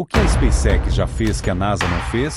O que a SpaceX já fez que a NASA não fez?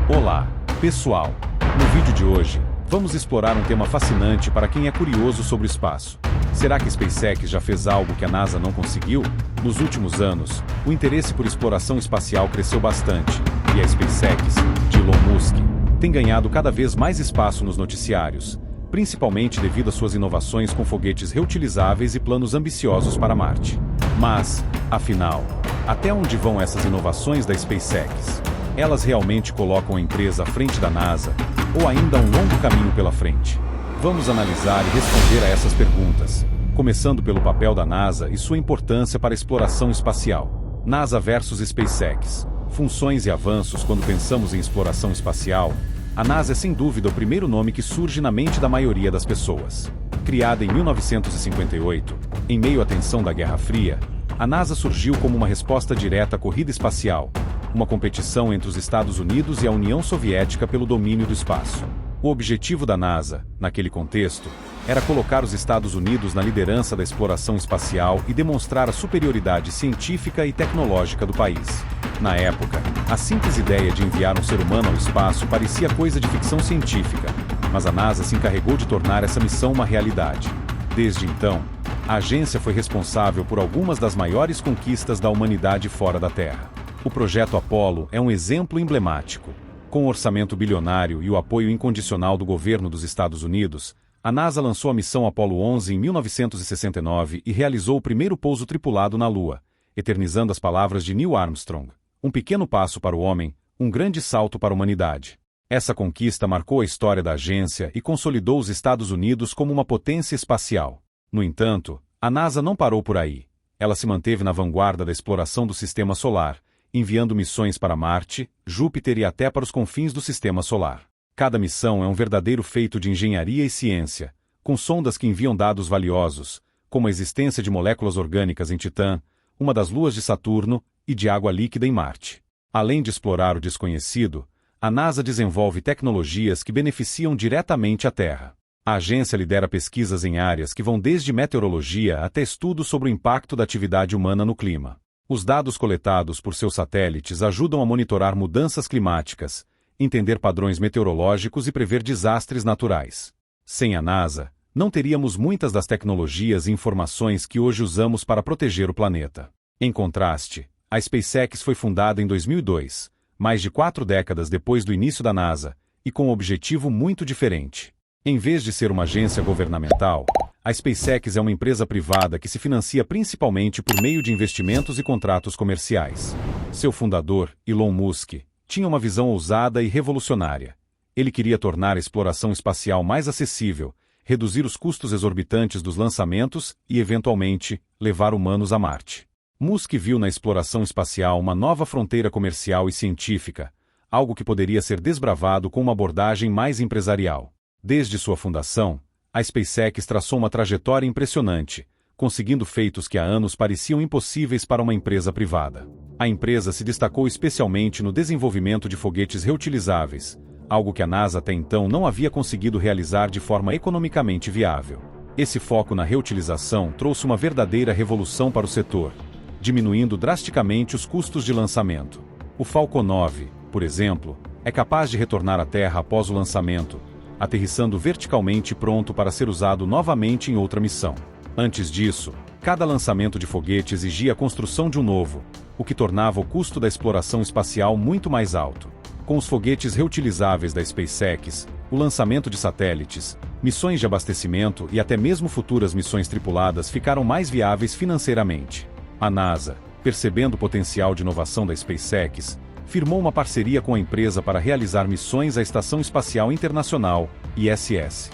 Olá, pessoal! No vídeo de hoje, vamos explorar um tema fascinante para quem é curioso sobre o espaço. Será que a SpaceX já fez algo que a NASA não conseguiu? Nos últimos anos, o interesse por exploração espacial cresceu bastante, e a SpaceX, de Elon Musk, tem ganhado cada vez mais espaço nos noticiários, principalmente devido às suas inovações com foguetes reutilizáveis e planos ambiciosos para Marte. Mas, afinal, até onde vão essas inovações da SpaceX? Elas realmente colocam a empresa à frente da NASA, ou ainda há um longo caminho pela frente? Vamos analisar e responder a essas perguntas, começando pelo papel da NASA e sua importância para a exploração espacial. NASA versus SpaceX. Funções e avanços. Quando pensamos em exploração espacial, a NASA é sem dúvida o primeiro nome que surge na mente da maioria das pessoas. Criada em 1958, em meio à tensão da Guerra Fria, a NASA surgiu como uma resposta direta à corrida espacial, uma competição entre os Estados Unidos e a União Soviética pelo domínio do espaço. O objetivo da NASA, naquele contexto, era colocar os Estados Unidos na liderança da exploração espacial e demonstrar a superioridade científica e tecnológica do país. Na época, a simples ideia de enviar um ser humano ao espaço parecia coisa de ficção científica, mas a NASA se encarregou de tornar essa missão uma realidade. Desde então, a agência foi responsável por algumas das maiores conquistas da humanidade fora da Terra. O projeto Apollo é um exemplo emblemático. Com um orçamento bilionário e o apoio incondicional do governo dos Estados Unidos, a NASA lançou a missão Apollo 11 em 1969 e realizou o primeiro pouso tripulado na Lua, eternizando as palavras de Neil Armstrong: um pequeno passo para o homem, um grande salto para a humanidade. Essa conquista marcou a história da agência e consolidou os Estados Unidos como uma potência espacial. No entanto, a NASA não parou por aí. Ela se manteve na vanguarda da exploração do Sistema Solar, enviando missões para Marte, Júpiter e até para os confins do Sistema Solar. Cada missão é um verdadeiro feito de engenharia e ciência, com sondas que enviam dados valiosos, como a existência de moléculas orgânicas em Titã, uma das luas de Saturno, e de água líquida em Marte. Além de explorar o desconhecido, a NASA desenvolve tecnologias que beneficiam diretamente a Terra. A agência lidera pesquisas em áreas que vão desde meteorologia até estudos sobre o impacto da atividade humana no clima. Os dados coletados por seus satélites ajudam a monitorar mudanças climáticas, entender padrões meteorológicos e prever desastres naturais. Sem a NASA, não teríamos muitas das tecnologias e informações que hoje usamos para proteger o planeta. Em contraste, a SpaceX foi fundada em 2002, mais de 4 décadas depois do início da NASA, e com um objetivo muito diferente. Em vez de ser uma agência governamental, a SpaceX é uma empresa privada que se financia principalmente por meio de investimentos e contratos comerciais. Seu fundador, Elon Musk, tinha uma visão ousada e revolucionária. Ele queria tornar a exploração espacial mais acessível, reduzir os custos exorbitantes dos lançamentos e, eventualmente, levar humanos a Marte. Musk viu na exploração espacial uma nova fronteira comercial e científica, algo que poderia ser desbravado com uma abordagem mais empresarial. Desde sua fundação, a SpaceX traçou uma trajetória impressionante, conseguindo feitos que há anos pareciam impossíveis para uma empresa privada. A empresa se destacou especialmente no desenvolvimento de foguetes reutilizáveis, algo que a NASA até então não havia conseguido realizar de forma economicamente viável. Esse foco na reutilização trouxe uma verdadeira revolução para o setor, diminuindo drasticamente os custos de lançamento. O Falcon 9, por exemplo, é capaz de retornar à Terra após o lançamento, aterrissando verticalmente pronto para ser usado novamente em outra missão. Antes disso, cada lançamento de foguete exigia a construção de um novo, o que tornava o custo da exploração espacial muito mais alto. Com os foguetes reutilizáveis da SpaceX, o lançamento de satélites, missões de abastecimento e até mesmo futuras missões tripuladas ficaram mais viáveis financeiramente. A NASA, percebendo o potencial de inovação da SpaceX, firmou uma parceria com a empresa para realizar missões à Estação Espacial Internacional, ISS.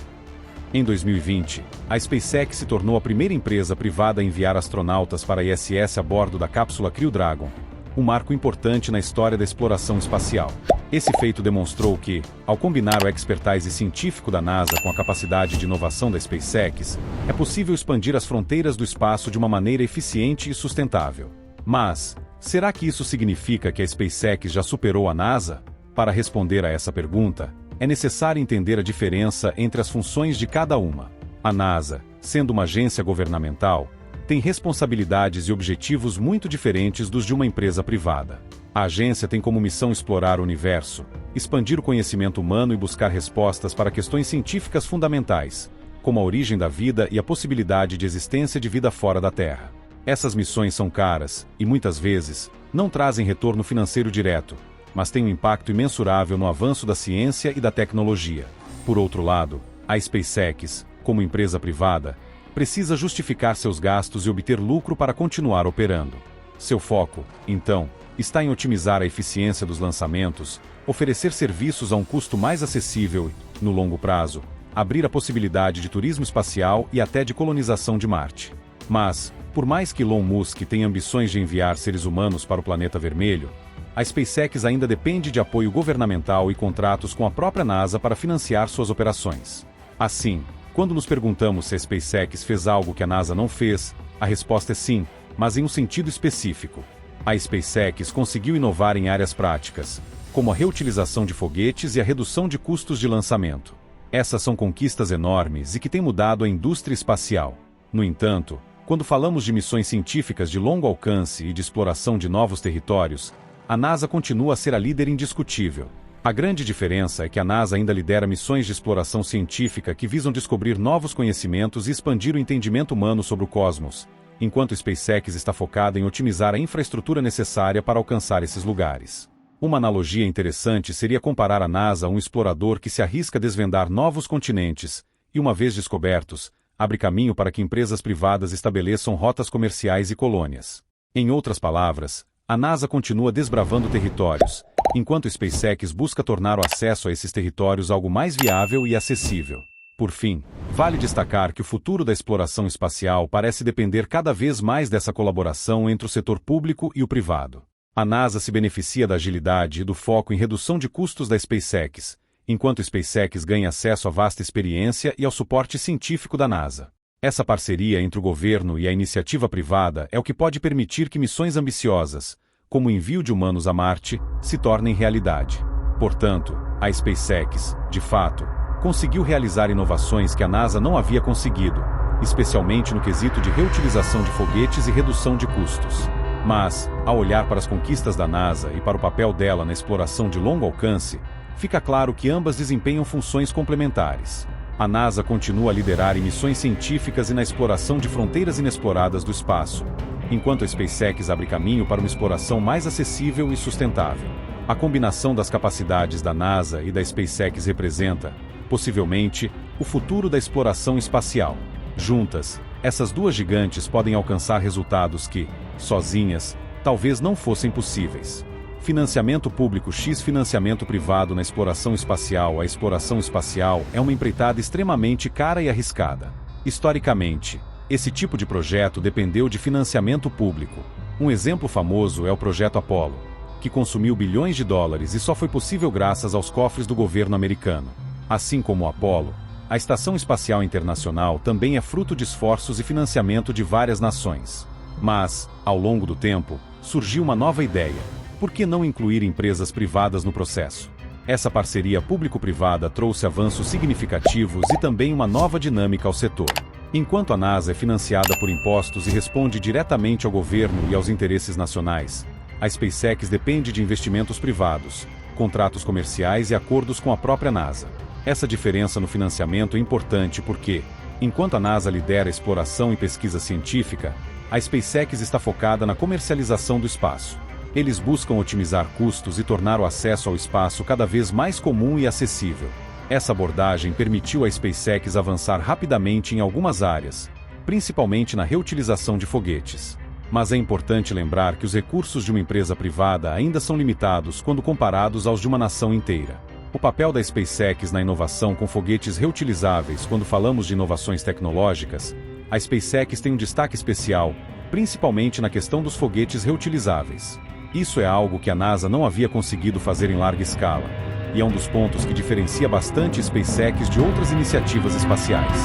Em 2020, a SpaceX se tornou a primeira empresa privada a enviar astronautas para a ISS a bordo da cápsula Crew Dragon, um marco importante na história da exploração espacial. Esse feito demonstrou que, ao combinar o expertise científico da NASA com a capacidade de inovação da SpaceX, é possível expandir as fronteiras do espaço de uma maneira eficiente e sustentável. Mas, será que isso significa que a SpaceX já superou a NASA? Para responder a essa pergunta, é necessário entender a diferença entre as funções de cada uma. A NASA, sendo uma agência governamental, tem responsabilidades e objetivos muito diferentes dos de uma empresa privada. A agência tem como missão explorar o universo, expandir o conhecimento humano e buscar respostas para questões científicas fundamentais, como a origem da vida e a possibilidade de existência de vida fora da Terra. Essas missões são caras e, muitas vezes, não trazem retorno financeiro direto, mas têm um impacto imensurável no avanço da ciência e da tecnologia. Por outro lado, a SpaceX, como empresa privada, precisa justificar seus gastos e obter lucro para continuar operando. Seu foco, então, está em otimizar a eficiência dos lançamentos, oferecer serviços a um custo mais acessível e, no longo prazo, abrir a possibilidade de turismo espacial e até de colonização de Marte. Mas, por mais que Elon Musk tenha ambições de enviar seres humanos para o planeta vermelho, a SpaceX ainda depende de apoio governamental e contratos com a própria NASA para financiar suas operações. Assim, quando nos perguntamos se a SpaceX fez algo que a NASA não fez, a resposta é sim, mas em um sentido específico. A SpaceX conseguiu inovar em áreas práticas, como a reutilização de foguetes e a redução de custos de lançamento. Essas são conquistas enormes e que têm mudado a indústria espacial. No entanto, quando falamos de missões científicas de longo alcance e de exploração de novos territórios, a NASA continua a ser a líder indiscutível. A grande diferença é que a NASA ainda lidera missões de exploração científica que visam descobrir novos conhecimentos e expandir o entendimento humano sobre o cosmos, enquanto a SpaceX está focada em otimizar a infraestrutura necessária para alcançar esses lugares. Uma analogia interessante seria comparar a NASA a um explorador que se arrisca a desvendar novos continentes e, uma vez descobertos, abre caminho para que empresas privadas estabeleçam rotas comerciais e colônias. Em outras palavras, a NASA continua desbravando territórios, enquanto a SpaceX busca tornar o acesso a esses territórios algo mais viável e acessível. Por fim, vale destacar que o futuro da exploração espacial parece depender cada vez mais dessa colaboração entre o setor público e o privado. A NASA se beneficia da agilidade e do foco em redução de custos da SpaceX, enquanto a SpaceX ganha acesso à vasta experiência e ao suporte científico da NASA. Essa parceria entre o governo e a iniciativa privada é o que pode permitir que missões ambiciosas, como o envio de humanos a Marte, se tornem realidade. Portanto, a SpaceX, de fato, conseguiu realizar inovações que a NASA não havia conseguido, especialmente no quesito de reutilização de foguetes e redução de custos. Mas, ao olhar para as conquistas da NASA e para o papel dela na exploração de longo alcance, fica claro que ambas desempenham funções complementares. A NASA continua a liderar em missões científicas e na exploração de fronteiras inexploradas do espaço, enquanto a SpaceX abre caminho para uma exploração mais acessível e sustentável. A combinação das capacidades da NASA e da SpaceX representa, possivelmente, o futuro da exploração espacial. Juntas, essas duas gigantes podem alcançar resultados que, sozinhas, talvez não fossem possíveis. Financiamento público x financiamento privado na exploração espacial. A exploração espacial é uma empreitada extremamente cara e arriscada. Historicamente, esse tipo de projeto dependeu de financiamento público. Um exemplo famoso é o projeto Apollo, que consumiu bilhões de dólares e só foi possível graças aos cofres do governo americano. Assim como o Apollo, a Estação Espacial Internacional também é fruto de esforços e financiamento de várias nações. Mas, ao longo do tempo, surgiu uma nova ideia. Por que não incluir empresas privadas no processo? Essa parceria público-privada trouxe avanços significativos e também uma nova dinâmica ao setor. Enquanto a NASA é financiada por impostos e responde diretamente ao governo e aos interesses nacionais, a SpaceX depende de investimentos privados, contratos comerciais e acordos com a própria NASA. Essa diferença no financiamento é importante porque, enquanto a NASA lidera a exploração e pesquisa científica, a SpaceX está focada na comercialização do espaço. Eles buscam otimizar custos e tornar o acesso ao espaço cada vez mais comum e acessível. Essa abordagem permitiu à SpaceX avançar rapidamente em algumas áreas, principalmente na reutilização de foguetes. Mas é importante lembrar que os recursos de uma empresa privada ainda são limitados quando comparados aos de uma nação inteira. O papel da SpaceX na inovação com foguetes reutilizáveis. Quando falamos de inovações tecnológicas, a SpaceX tem um destaque especial, principalmente na questão dos foguetes reutilizáveis. Isso é algo que a NASA não havia conseguido fazer em larga escala, e é um dos pontos que diferencia bastante a SpaceX de outras iniciativas espaciais.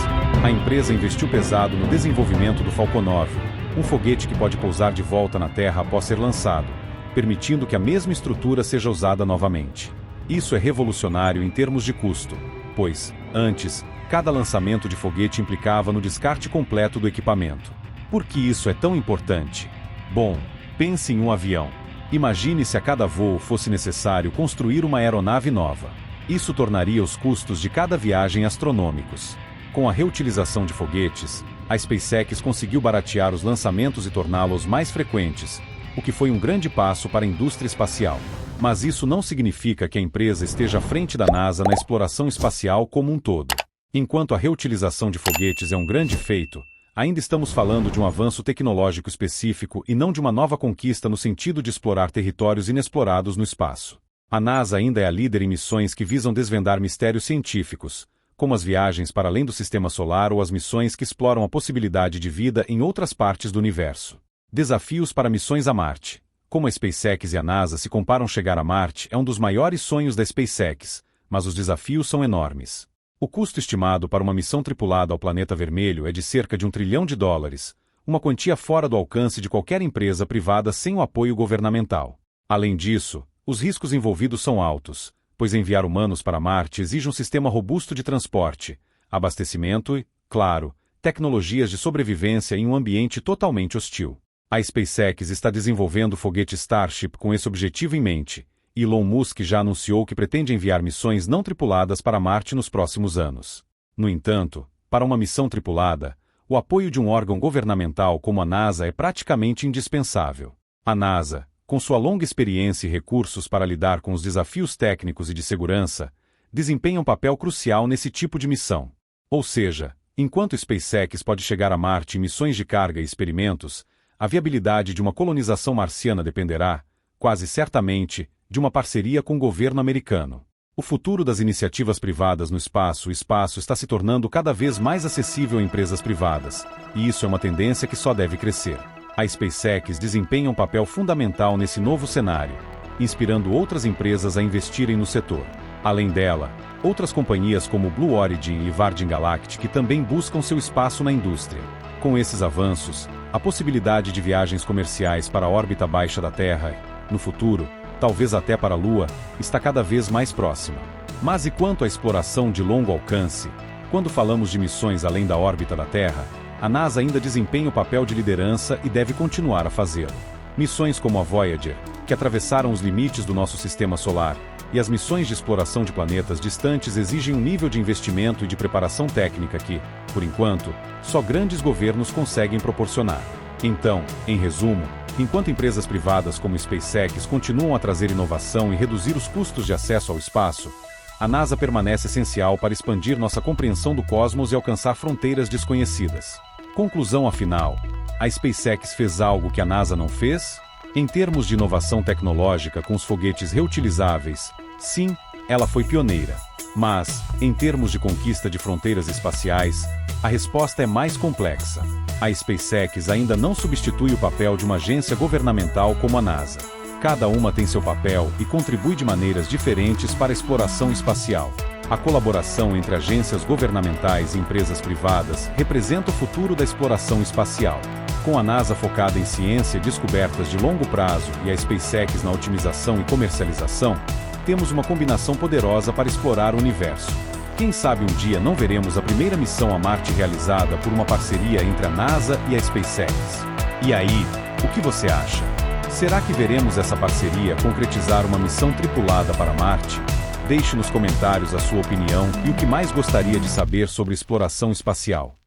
A empresa investiu pesado no desenvolvimento do Falcon 9, um foguete que pode pousar de volta na Terra após ser lançado, permitindo que a mesma estrutura seja usada novamente. Isso é revolucionário em termos de custo, pois, antes, cada lançamento de foguete implicava no descarte completo do equipamento. Por que isso é tão importante? Bom, pense em um avião. Imagine se a cada voo fosse necessário construir uma aeronave nova. Isso tornaria os custos de cada viagem astronômicos. Com a reutilização de foguetes, a SpaceX conseguiu baratear os lançamentos e torná-los mais frequentes, o que foi um grande passo para a indústria espacial. Mas isso não significa que a empresa esteja à frente da NASA na exploração espacial como um todo. Enquanto a reutilização de foguetes é um grande feito, ainda estamos falando de um avanço tecnológico específico e não de uma nova conquista no sentido de explorar territórios inexplorados no espaço. A NASA ainda é a líder em missões que visam desvendar mistérios científicos, como as viagens para além do sistema solar ou as missões que exploram a possibilidade de vida em outras partes do universo. Desafios para missões a Marte. Como a SpaceX e a NASA se comparam, chegar a Marte é um dos maiores sonhos da SpaceX, mas os desafios são enormes. O custo estimado para uma missão tripulada ao planeta vermelho é de cerca de $1 trilhão, uma quantia fora do alcance de qualquer empresa privada sem o apoio governamental. Além disso, os riscos envolvidos são altos, pois enviar humanos para Marte exige um sistema robusto de transporte, abastecimento e, claro, tecnologias de sobrevivência em um ambiente totalmente hostil. A SpaceX está desenvolvendo o foguete Starship com esse objetivo em mente. Elon Musk já anunciou que pretende enviar missões não tripuladas para Marte nos próximos anos. No entanto, para uma missão tripulada, o apoio de um órgão governamental como a NASA é praticamente indispensável. A NASA, com sua longa experiência e recursos para lidar com os desafios técnicos e de segurança, desempenha um papel crucial nesse tipo de missão. Ou seja, enquanto a SpaceX pode chegar a Marte em missões de carga e experimentos, a viabilidade de uma colonização marciana dependerá, quase certamente, de uma parceria com o governo americano. O futuro das iniciativas privadas no espaço, o espaço está se tornando cada vez mais acessível a empresas privadas, e isso é uma tendência que só deve crescer. A SpaceX desempenha um papel fundamental nesse novo cenário, inspirando outras empresas a investirem no setor. Além dela, outras companhias como Blue Origin e Virgin Galactic também buscam seu espaço na indústria. Com esses avanços, a possibilidade de viagens comerciais para a órbita baixa da Terra, no futuro, talvez até para a Lua, está cada vez mais próxima. Mas e quanto à exploração de longo alcance? Quando falamos de missões além da órbita da Terra, a NASA ainda desempenha o papel de liderança e deve continuar a fazê-lo. Missões como a Voyager, que atravessaram os limites do nosso sistema solar, e as missões de exploração de planetas distantes exigem um nível de investimento e de preparação técnica que, por enquanto, só grandes governos conseguem proporcionar. Então, em resumo, enquanto empresas privadas como SpaceX continuam a trazer inovação e reduzir os custos de acesso ao espaço, a NASA permanece essencial para expandir nossa compreensão do cosmos e alcançar fronteiras desconhecidas. Conclusão afinal: a SpaceX fez algo que a NASA não fez? Em termos de inovação tecnológica com os foguetes reutilizáveis, sim, ela foi pioneira. Mas, em termos de conquista de fronteiras espaciais, a resposta é mais complexa. A SpaceX ainda não substitui o papel de uma agência governamental como a NASA. Cada uma tem seu papel e contribui de maneiras diferentes para a exploração espacial. A colaboração entre agências governamentais e empresas privadas representa o futuro da exploração espacial. Com a NASA focada em ciência e descobertas de longo prazo e a SpaceX na otimização e comercialização, temos uma combinação poderosa para explorar o universo. Quem sabe um dia não veremos a primeira missão a Marte realizada por uma parceria entre a NASA e a SpaceX. E aí, o que você acha? Será que veremos essa parceria concretizar uma missão tripulada para Marte? Deixe nos comentários a sua opinião e o que mais gostaria de saber sobre exploração espacial.